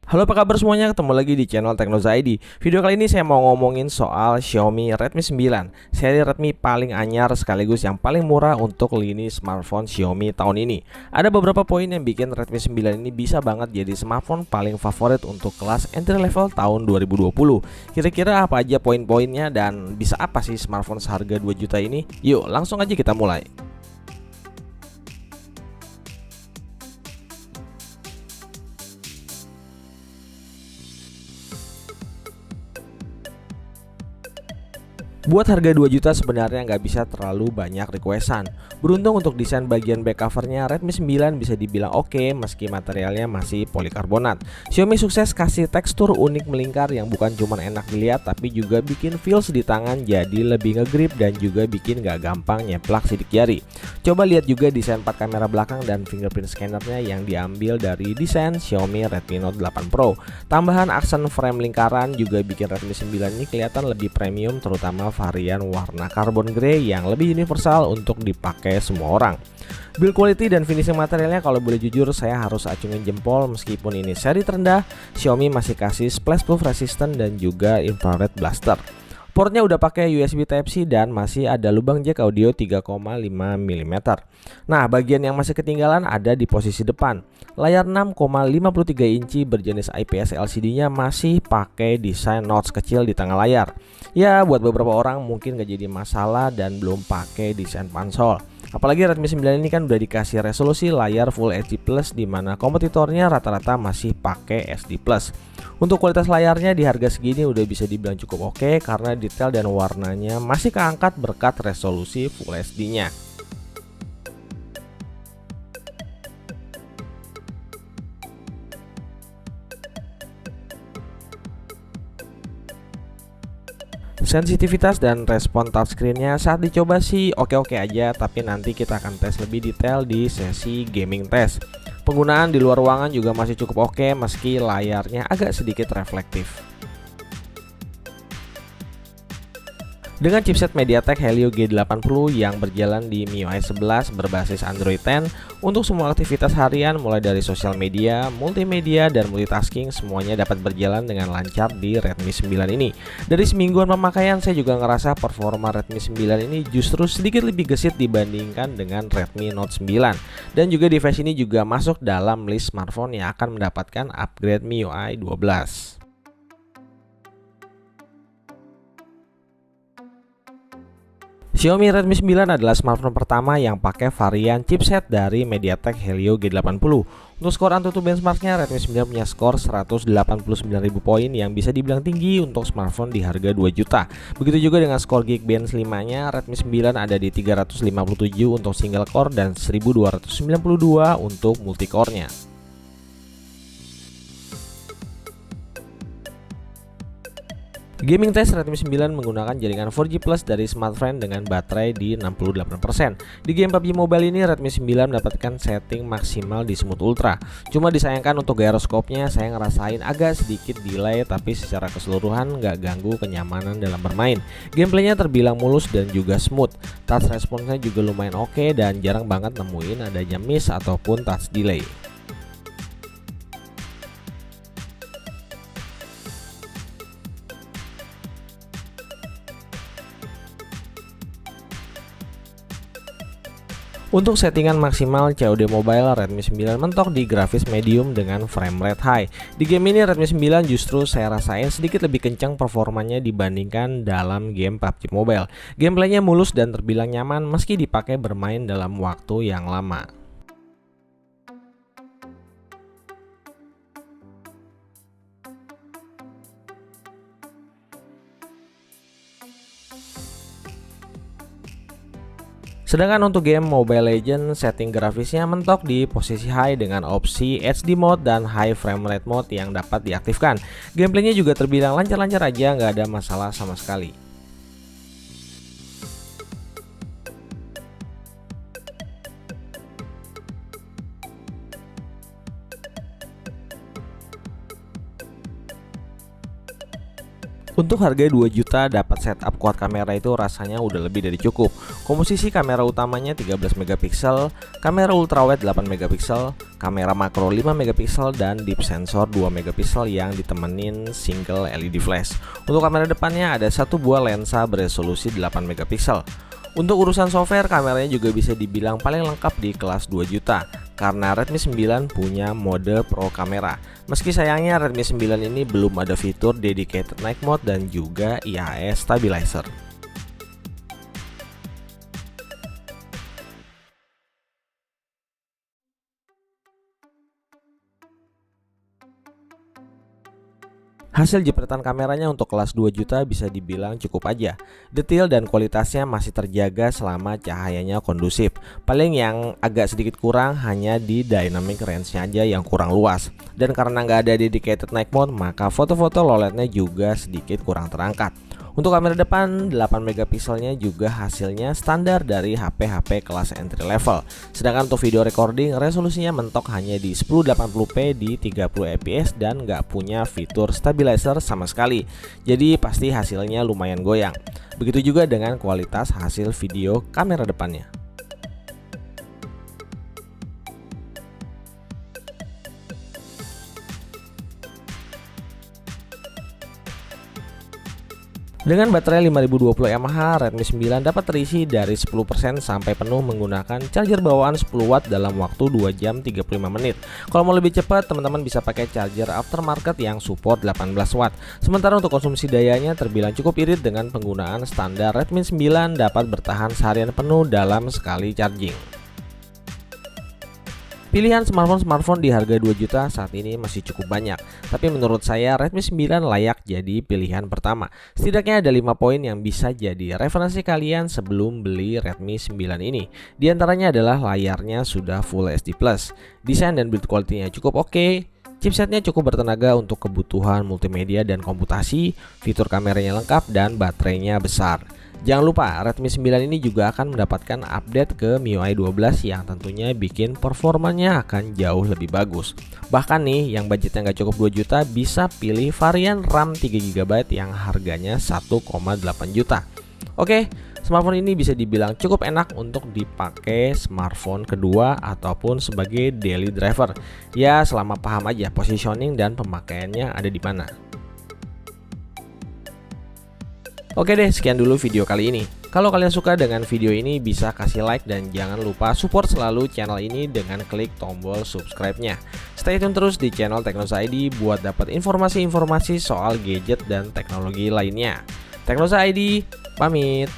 Halo, apa kabar semuanya? Ketemu lagi di channel Teknoza ID. Video kali ini saya mau ngomongin soal Xiaomi Redmi 9, seri Redmi paling anyar sekaligus yang paling murah untuk lini smartphone Xiaomi tahun ini. Ada beberapa poin yang bikin Redmi 9 ini bisa banget jadi smartphone paling favorit untuk kelas entry level tahun 2020. Kira-kira apa aja poin-poinnya dan bisa apa sih smartphone seharga 2 juta ini? Yuk, langsung aja kita mulai. Buat harga 2 juta sebenarnya nggak bisa terlalu banyak requestan. Beruntung untuk desain bagian back covernya, Redmi 9 bisa dibilang oke meski materialnya masih polikarbonat. Xiaomi sukses kasih tekstur unik melingkar yang bukan cuma enak dilihat tapi juga bikin feels di tangan jadi lebih ngegrip dan juga bikin nggak gampang nyeplak sidik jari. Coba lihat juga desain 4 kamera belakang dan fingerprint scannernya yang diambil dari desain Xiaomi Redmi Note 8 Pro. Tambahan aksen frame lingkaran juga bikin Redmi 9 ini kelihatan lebih premium, terutama varian warna carbon grey yang lebih universal untuk dipakai semua orang. Build quality dan finishing materialnya kalau boleh jujur saya harus acungin jempol, meskipun ini seri terendah, Xiaomi masih kasih splash proof resistant dan juga infrared blaster. Portnya udah pakai USB Type-C dan masih ada lubang jack audio 3,5 mm. Nah, bagian yang masih ketinggalan ada di posisi depan. Layar 6,53 inci berjenis IPS LCD-nya masih pakai desain notch kecil di tengah layar. Ya, buat beberapa orang mungkin gak jadi masalah dan belum pakai desain pansol. Apalagi Redmi 9 ini kan udah dikasih resolusi layar Full HD Plus, di mana kompetitornya rata-rata masih pakai SD Plus. Untuk kualitas layarnya di harga segini udah bisa dibilang cukup oke karena detail dan warnanya masih keangkat berkat resolusi Full HD-nya. Sensitivitas dan respon touchscreen-nya saat dicoba sih oke-oke aja, tapi nanti kita akan tes lebih detail di sesi gaming test. Penggunaan di luar ruangan juga masih cukup oke meski layarnya agak sedikit reflektif. Dengan chipset MediaTek Helio G80 yang berjalan di MIUI 11 berbasis Android 10, untuk semua aktivitas harian mulai dari sosial media, multimedia, dan multitasking semuanya dapat berjalan dengan lancar di Redmi 9 ini. Dari semingguan pemakaian saya juga ngerasa performa Redmi 9 ini justru sedikit lebih gesit dibandingkan dengan Redmi Note 9. Dan juga device ini juga masuk dalam list smartphone yang akan mendapatkan upgrade MIUI 12. Xiaomi Redmi 9 adalah smartphone pertama yang pakai varian chipset dari MediaTek Helio G80. Untuk skor AnTuTu benchmarknya, Redmi 9 punya skor 189.000 poin yang bisa dibilang tinggi untuk smartphone di harga 2 juta. Begitu juga dengan skor Geekbench 5-nya, Redmi 9 ada di 357 untuk single core dan 1292 untuk multicore-nya. Gaming test Redmi 9 menggunakan jaringan 4G Plus dari Smartfren dengan baterai di 68%. Di game PUBG Mobile ini Redmi 9 mendapatkan setting maksimal di Smooth Ultra. Cuma disayangkan untuk gyroscope-nya saya ngerasain agak sedikit delay, tapi secara keseluruhan nggak ganggu kenyamanan dalam bermain. Gameplaynya terbilang mulus dan juga smooth. Touch response-nya juga lumayan oke dan jarang banget nemuin adanya miss ataupun touch delay. Untuk settingan maksimal COD Mobile, Redmi 9 mentok di grafis medium dengan frame rate high. Di game ini Redmi 9 justru saya rasain sedikit lebih kencang performanya dibandingkan dalam game PUBG Mobile. Gameplaynya mulus dan terbilang nyaman meski dipakai bermain dalam waktu yang lama. Sedangkan untuk game Mobile Legends, setting grafisnya mentok di posisi high dengan opsi HD mode dan high frame rate mode yang dapat diaktifkan. Gameplaynya juga terbilang lancar-lancar aja, nggak ada masalah sama sekali. Untuk harga 2 juta dapat setup quad kamera itu rasanya udah lebih dari cukup. Komposisi kamera utamanya 13 megapiksel, kamera ultrawide 8 megapiksel, kamera makro 5 megapiksel dan deep sensor 2 megapiksel yang ditemenin single LED flash. Untuk kamera depannya ada satu buah lensa beresolusi 8 megapiksel. Untuk urusan software, kameranya juga bisa dibilang paling lengkap di kelas 2 juta karena Redmi 9 punya mode Pro kamera. Meski sayangnya Redmi 9 ini belum ada fitur dedicated night mode dan juga IHS stabilizer. Hasil jepretan kameranya untuk kelas 2 juta bisa dibilang cukup aja. Detail dan kualitasnya masih terjaga selama cahayanya kondusif. Paling yang agak sedikit kurang hanya di dynamic range-nya aja yang kurang luas. Dan karena nggak ada dedicated night mode, maka foto-foto low light-nya juga sedikit kurang terangkat. Untuk kamera depan 8 megapikselnya juga hasilnya standar dari HP-HP kelas entry level. Sedangkan untuk video recording resolusinya mentok hanya di 1080p di 30 fps dan nggak punya fitur stabilizer sama sekali. Jadi pasti hasilnya lumayan goyang. Begitu juga dengan kualitas hasil video kamera depannya. Dengan baterai 5020 mAh, Redmi 9 dapat terisi dari 10% sampai penuh menggunakan charger bawaan 10 watt dalam waktu 2 jam 35 menit. Kalau mau lebih cepat, teman-teman bisa pakai charger aftermarket yang support 18 watt. Sementara untuk konsumsi dayanya terbilang cukup irit dengan penggunaan standar Redmi 9 dapat bertahan seharian penuh dalam sekali charging. Pilihan smartphone di harga 2 juta saat ini masih cukup banyak, tapi menurut saya Redmi 9 layak jadi pilihan pertama. Setidaknya ada 5 poin yang bisa jadi referensi kalian sebelum beli Redmi 9 ini. Di antaranya adalah layarnya sudah Full HD+, desain dan build quality-nya cukup oke, chipsetnya cukup bertenaga untuk kebutuhan multimedia dan komputasi, fitur kameranya lengkap dan baterainya besar. Jangan lupa Redmi 9 ini juga akan mendapatkan update ke MIUI 12 yang tentunya bikin performanya akan jauh lebih bagus. Bahkan nih yang budgetnya nggak cukup 2 juta bisa pilih varian RAM 3GB yang harganya 1,8 juta. Oke, smartphone ini bisa dibilang cukup enak untuk dipakai smartphone kedua ataupun sebagai daily driver. Ya selama paham aja positioning dan pemakaiannya ada di mana. Oke deh, sekian dulu video kali ini. Kalau kalian suka dengan video ini bisa kasih like dan jangan lupa support selalu channel ini dengan klik tombol subscribe-nya. Stay tune terus di channel Teknosa ID buat dapat informasi-informasi soal gadget dan teknologi lainnya. Teknosa ID pamit.